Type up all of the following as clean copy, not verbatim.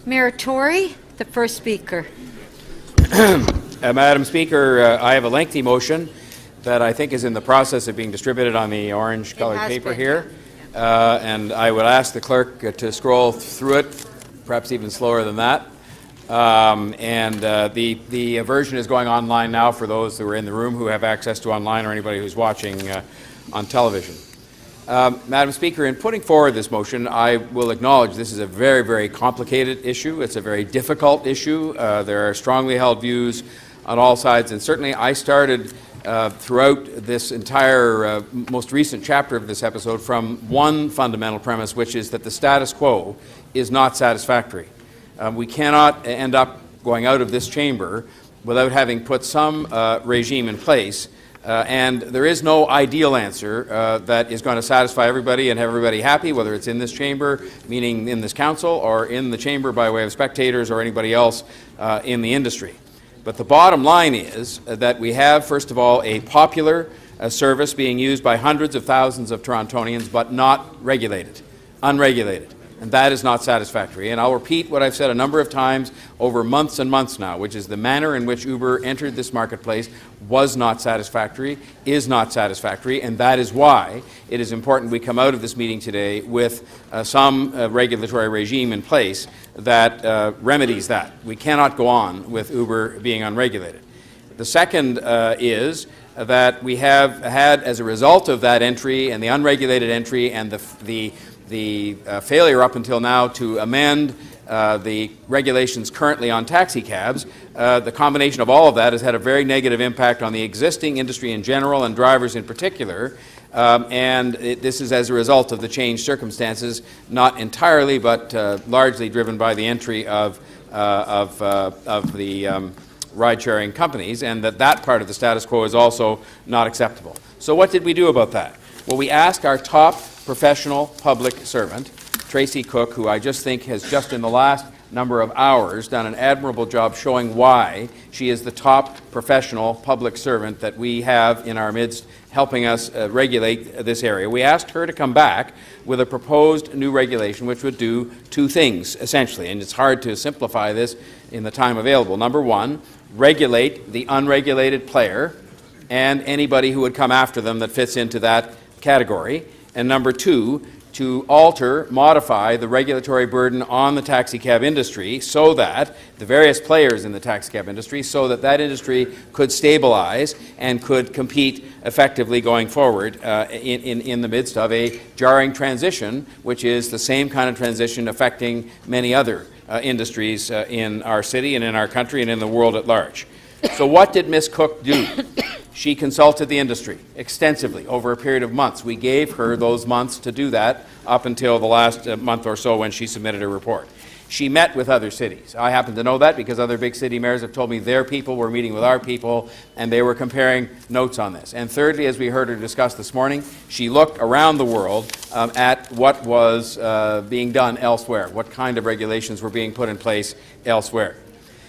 Mayor Tory, the first speaker. Madam Speaker, I have a lengthy motion that I think is in the process of being distributed on the orange-coloured paper here. And I would ask the clerk to scroll through it, perhaps even slower than that. The version is going online now for those who are in the room who have access to online or anybody who's watching on television. Madam Speaker, in putting forward this motion, I will acknowledge this is a very, very complicated issue. It's a very difficult issue. There are strongly held views on all sides, and certainly I started throughout this entire most recent chapter of this episode from one fundamental premise, which is that the status quo is not satisfactory. We cannot end up going out of this chamber without having put some regime in place. And there is no ideal answer that is going to satisfy everybody and have everybody happy, whether it's in this chamber, meaning in this council, or in the chamber by way of spectators or anybody else in the industry. But the bottom line is that we have, first of all, a popular service being used by hundreds of thousands of Torontonians, but not regulated, unregulated. And that is not satisfactory. And I'll repeat what I've said a number of times over months and months now, which is the manner in which Uber entered this marketplace was not satisfactory, is not satisfactory, and that is why it is important we come out of this meeting today with some regulatory regime in place that remedies that. We cannot go on with Uber being unregulated. The second is that we have had, as a result of that entry and the unregulated entry and the failure up until now to amend the regulations currently on taxi cabs, the combination of all of that has had a very negative impact on the existing industry in general and drivers in particular. This is as a result of the changed circumstances, not entirely but largely driven by the entry of the ride-sharing companies, and that part of the status quo is also not acceptable. So what did we do about that? Well, we asked our top professional public servant, Tracy Cook, who I just think has just in the last number of hours done an admirable job showing why she is the top professional public servant that we have in our midst helping us regulate this area. We asked her to come back with a proposed new regulation which would do two things, essentially, and it's hard to simplify this in the time available. Number one, regulate the unregulated player and anybody who would come after them that fits into that category. And number two, to alter, modify the regulatory burden on the taxicab industry so that the various players in the taxicab industry, so that that industry could stabilize and could compete effectively going forward in the midst of a jarring transition, which is the same kind of transition affecting many other industries in our city and in our country and in the world at large. So what did Ms. Cook do? She consulted the industry extensively over a period of months. We gave her those months to do that up until the last month or so when she submitted her report. She met with other cities. I happen to know that because other big city mayors have told me their people were meeting with our people and they were comparing notes on this. And thirdly, as we heard her discuss this morning, she looked around the world at what was being done elsewhere, what kind of regulations were being put in place elsewhere.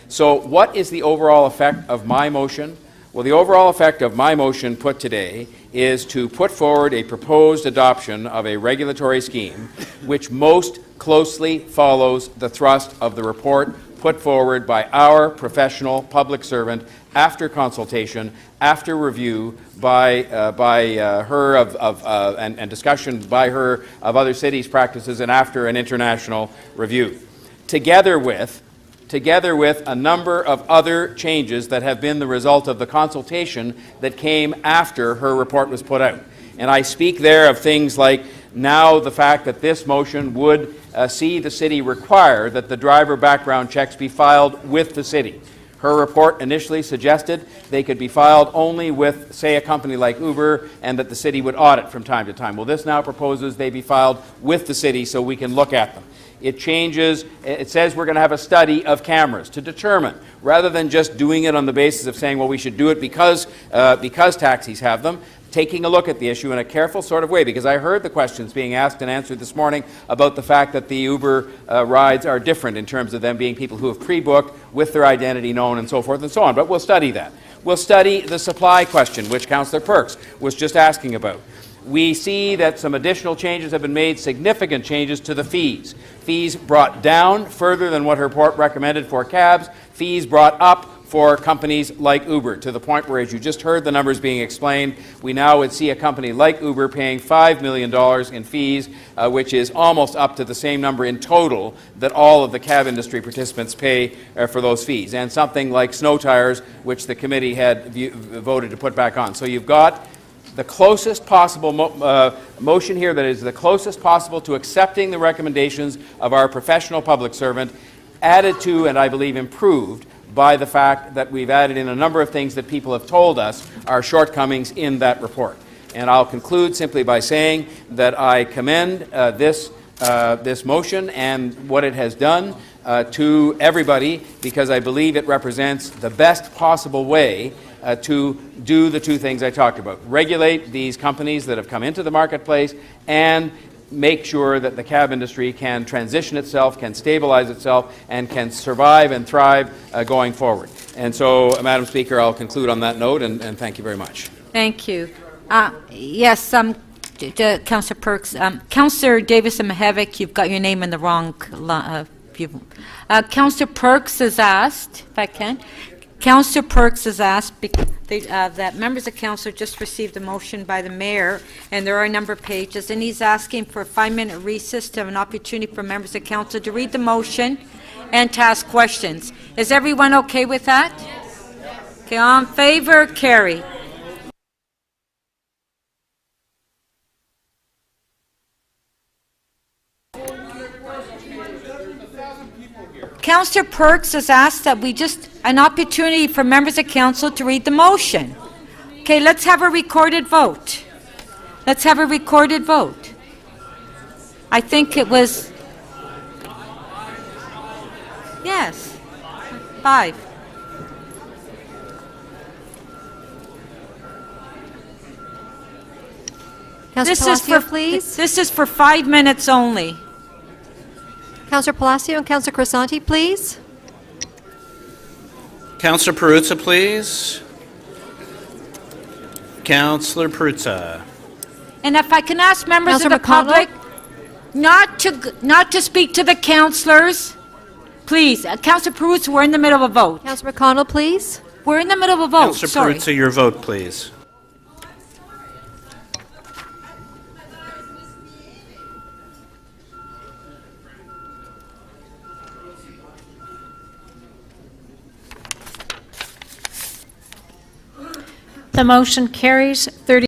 So what is the overall effect of my motion? Well, the overall effect of my motion put today is to put forward a proposed adoption of a regulatory scheme which most closely follows the thrust of the report put forward by our professional public servant after consultation, after review by her and discussion by her of other cities' practices, and after an international review, together with a number of other changes that have been the result of the consultation that came after her report was put out. And I speak there of things like now the fact that this motion would see the city require that the driver background checks be filed with the city. Her report initially suggested they could be filed only with, say, a company like Uber, and that the city would audit from time to time. Well, this now proposes they be filed with the city so we can look at them. It changes, it says we're going to have a study of cameras to determine, rather than just doing it on the basis of saying, well, we should do it because taxis have them, taking a look at the issue in a careful sort of way, because I heard the questions being asked and answered this morning about the fact that the Uber rides are different in terms of them being people who have pre-booked with their identity known and so forth and so on, but we'll study that. We'll study the supply question, which Councillor Perks was just asking about. we see that some additional changes have been made, significant changes to the fees. Fees brought down further than what her report recommended for cabs, fees brought up for companies like Uber, to the point where, as you just heard the numbers being explained, we now would see a company like Uber paying $5 million in fees, which is almost up to the same number in total that all of the cab industry participants pay for those fees, and something like snow tires, which the committee had voted to put back on. So you've got the closest possible motion here that is the closest possible to accepting the recommendations of our professional public servant, added to, and I believe improved, by the fact that we've added in a number of things that people have told us are shortcomings in that report. And I'll conclude simply by saying that I commend this motion and what it has done to everybody, because I believe it represents the best possible way to do the two things I talked about: regulate these companies that have come into the marketplace and make sure that the cab industry can transition itself, can stabilize itself, and can survive and thrive going forward. And so, Madam Speaker, I'll conclude on that note, and thank you very much. Thank you. Yes, Councillor Perks. Councillor Davis-Mihevik, you've got your name in the wrong Councillor Perks has asked, if I can. Councillor Perks has asked that members of council just received a motion by the mayor, and there are a number of pages, and he's asking for a 5-minute recess to have an opportunity for members of council to read the motion and to ask questions. Is everyone okay with that? Yes. Okay, all in favor, carry. Councillor Perks has asked that we just an opportunity for members of council to read the motion. Okay, let's have a recorded vote. Let's have a recorded vote. I think it was, yes, 5. Councillor Palacio, please. This is for 5 minutes only. Councillor Palacio and Councillor Crisanti, please. Councillor Perruzza, please. Councillor Perruzza. And if I can ask members Councillor of the public not to speak to the councillors, please. Councillor Perruzza, we're in the middle of a vote. Councillor McConnell, please. We're in the middle of a vote. Councillor Sorry. Perruzza, your vote, please. The motion carries 30.